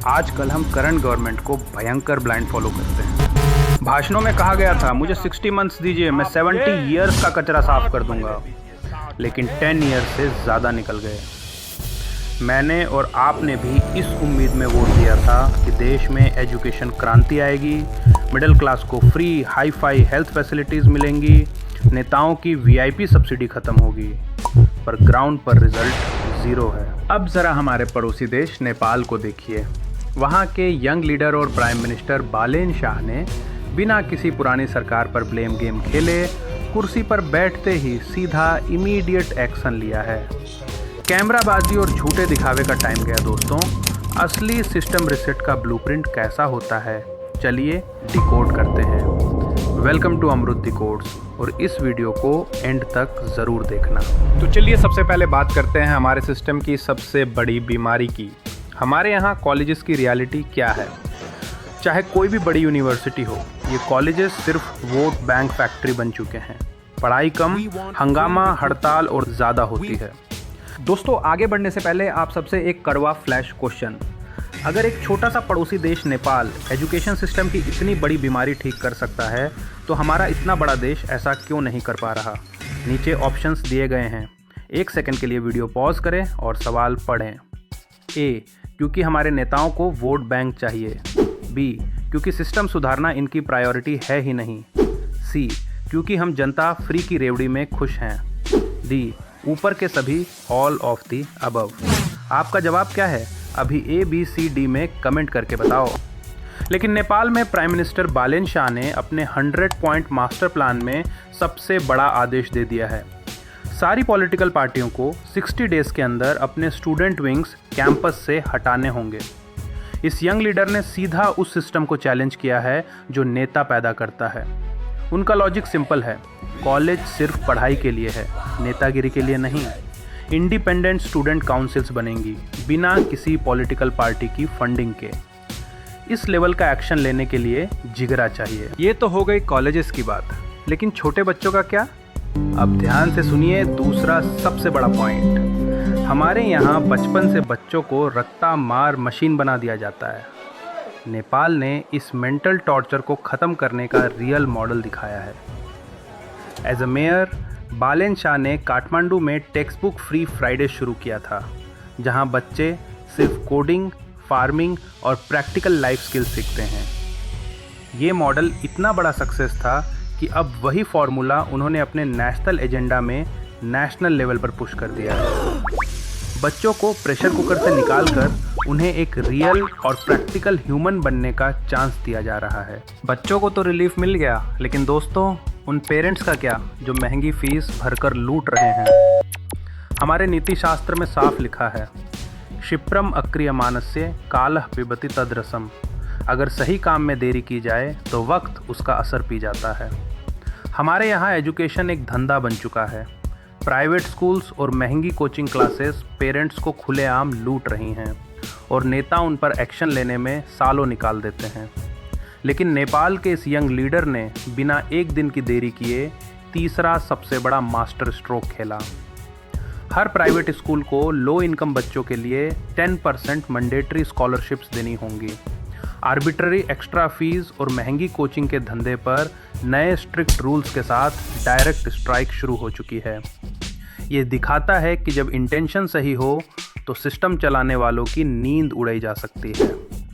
आजकल हम current government को भयंकर ब्लाइंड फॉलो करते हैं। भाषणों में कहा गया था मुझे 60 मंथ्स दीजिए, मैं 70 ईयर्स का कचरा साफ कर दूंगा, लेकिन 10 ईयर्स से ज़्यादा निकल गए। मैंने और आपने भी इस उम्मीद में वोट दिया था कि देश में एजुकेशन क्रांति आएगी, मिडिल क्लास को free hi fi health facilities मिलेंगी, नेताओं की वीआईपी सब्सिडी ख़त्म होगी, पर ग्राउंड पर रिजल्ट ज़ीरो है। अब ज़रा हमारे पड़ोसी देश नेपाल को देखिए। वहाँ के यंग लीडर और प्राइम मिनिस्टर बालेन शाह ने बिना किसी पुरानी सरकार पर ब्लेम गेम खेले कुर्सी पर बैठते ही सीधा इमीडिएट एक्शन लिया है। कैमराबाजी और झूठे दिखावे का टाइम गया दोस्तों। असली सिस्टम रिसेट का ब्लूप्रिंट कैसा होता है, चलिए डिकोड करते हैं। वेलकम टू अमृत डिकोड्स, और इस वीडियो को एंड तक ज़रूर देखना। तो चलिए सबसे पहले बात करते हैं हमारे सिस्टम की सबसे बड़ी बीमारी की। हमारे यहाँ कॉलेजेस की रियलिटी क्या है। चाहे कोई भी बड़ी यूनिवर्सिटी हो, ये कॉलेजेस सिर्फ वोट बैंक फैक्ट्री बन चुके हैं। पढ़ाई कम, हंगामा, हड़ताल और ज़्यादा होती है। दोस्तों, आगे बढ़ने से पहले आप सबसे एक कड़वा फ्लैश क्वेश्चन। अगर एक छोटा सा पड़ोसी देश नेपाल एजुकेशन सिस्टम की इतनी बड़ी बीमारी ठीक कर सकता है, तो हमारा इतना बड़ा देश ऐसा क्यों नहीं कर पा रहा? नीचे ऑप्शंस दिए गए हैं, 1 सेकंड के लिए वीडियो पॉज करें और सवाल पढ़ें। ए, क्योंकि हमारे नेताओं को वोट बैंक चाहिए। बी, क्योंकि सिस्टम सुधारना इनकी प्रायोरिटी है ही नहीं। सी, क्योंकि हम जनता फ्री की रेवड़ी में खुश हैं। डी, ऊपर के सभी, ऑल ऑफ दी अबव। आपका जवाब क्या है? अभी ABCD में कमेंट करके बताओ। लेकिन नेपाल में प्राइम मिनिस्टर बालेन शाह ने अपने 100 पॉइंट मास्टर प्लान में सबसे बड़ा आदेश दे दिया है। सारी पॉलिटिकल पार्टियों को 60 डेज के अंदर अपने स्टूडेंट विंग्स कैंपस से हटाने होंगे। इस यंग लीडर ने सीधा उस सिस्टम को चैलेंज किया है जो नेता पैदा करता है। उनका लॉजिक सिंपल है, कॉलेज सिर्फ पढ़ाई के लिए है, नेतागिरी के लिए नहीं। इंडिपेंडेंट स्टूडेंट काउंसिल्स बनेंगी बिना किसी पॉलिटिकल पार्टी की फंडिंग के। इस लेवल का एक्शन लेने के लिए जिगरा चाहिए। ये तो हो गई कॉलेजेस की बात, लेकिन छोटे बच्चों का क्या? अब ध्यान से सुनिए दूसरा सबसे बड़ा पॉइंट। हमारे यहाँ बचपन से बच्चों को रट्टा मार मशीन बना दिया जाता है। नेपाल ने इस मेंटल टॉर्चर को ख़त्म करने का रियल मॉडल दिखाया है। As a mayor, Balen Shah ने काठमांडू में टेक्स्ट बुक फ्री फ्राइडे शुरू किया था, जहां बच्चे सिर्फ कोडिंग, फार्मिंग और प्रैक्टिकल लाइफ स्किल्स सीखते हैं। ये मॉडल इतना बड़ा सक्सेस था कि अब वही फॉर्मूला उन्होंने अपने नेशनल एजेंडा में नेशनल लेवल पर पुश कर दिया है। बच्चों को प्रेशर कुकर से निकालकर उन्हें एक रियल और प्रैक्टिकल ह्यूमन बनने का चांस दिया जा रहा है। बच्चों को तो रिलीफ मिल गया, लेकिन दोस्तों उन पेरेंट्स का क्या जो महंगी फीस भरकर लूट रहे हैं? हमारे नीति शास्त्र में साफ लिखा है, क्षिप्रम अक्रियमाणस्य कालः पिबति तद्रसम। अगर सही काम में देरी की जाए तो वक्त उसका असर पी जाता है। हमारे यहाँ एजुकेशन एक धंधा बन चुका है। प्राइवेट स्कूल्स और महंगी कोचिंग क्लासेस पेरेंट्स को खुलेआम लूट रही हैं और नेता उन पर एक्शन लेने में सालों निकाल देते हैं। लेकिन नेपाल के इस यंग लीडर ने बिना एक दिन की देरी किए तीसरा सबसे बड़ा मास्टर स्ट्रोक खेला। हर प्राइवेट स्कूल को लो इनकम बच्चों के लिए 10% मैंडेटरी स्कॉलरशिप्स देनी होंगी। आर्बिट्ररी एक्स्ट्रा फीस और महंगी कोचिंग के धंधे पर नए स्ट्रिक्ट रूल्स के साथ डायरेक्ट स्ट्राइक शुरू हो चुकी है। ये दिखाता है कि जब इंटेंशन सही हो तो सिस्टम चलाने वालों की नींद उड़ाई जा सकती है।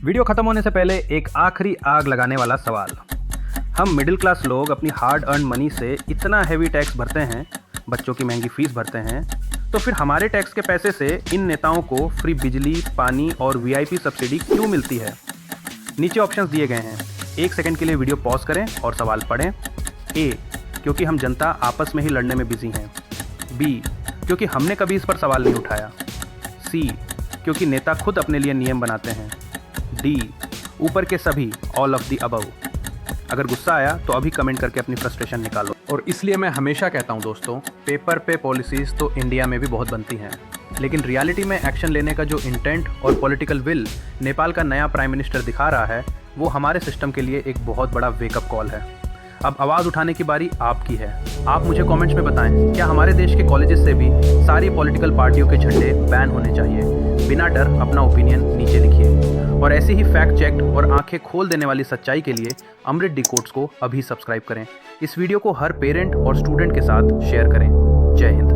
वीडियो खत्म होने से पहले एक आखिरी आग लगाने वाला सवाल। हम मिडिल क्लास लोग अपनी हार्ड अर्न मनी से इतना हैवी टैक्स भरते हैं, बच्चों की महंगी फीस भरते हैं, तो फिर हमारे टैक्स के पैसे से इन नेताओं को फ्री बिजली, पानी और वीआईपी सब्सिडी क्यों मिलती है? नीचे ऑप्शंस दिए गए हैं, 1 सेकंड के लिए वीडियो पॉज करें और सवाल पढ़ें। ए, क्योंकि हम जनता आपस में ही लड़ने में बिजी हैं। बी, क्योंकि हमने कभी इस पर सवाल नहीं उठाया। सी, क्योंकि नेता खुद अपने लिए नियम बनाते हैं। डी, ऊपर के सभी, ऑल ऑफ दी अबव। अगर गुस्सा आया तो अभी कमेंट करके अपनी फ्रस्ट्रेशन निकालो। और इसलिए मैं हमेशा कहता हूँ दोस्तों, पेपर पे पॉलिसीज़ तो इंडिया में भी बहुत बनती हैं, लेकिन रियलिटी में एक्शन लेने का जो इंटेंट और पॉलिटिकल विल नेपाल का नया प्राइम मिनिस्टर दिखा रहा है, वो हमारे सिस्टम के लिए एक बहुत बड़ा वेकअप कॉल है। अब आवाज़ उठाने की बारी आपकी है। आप मुझे कमेंट्स में बताएं, क्या हमारे देश के कॉलेजेस से भी सारी पॉलिटिकल पार्टियों के झंडे बैन होने चाहिए? बिना डर अपना ओपिनियन नीचे लिखिए। और ऐसी ही फैक्ट चेक्ड और आंखें खोल देने वाली सच्चाई के लिए अमृत डिकोड्स को अभी सब्सक्राइब करें। इस वीडियो को हर पेरेंट और स्टूडेंट के साथ शेयर करें। जय हिंद।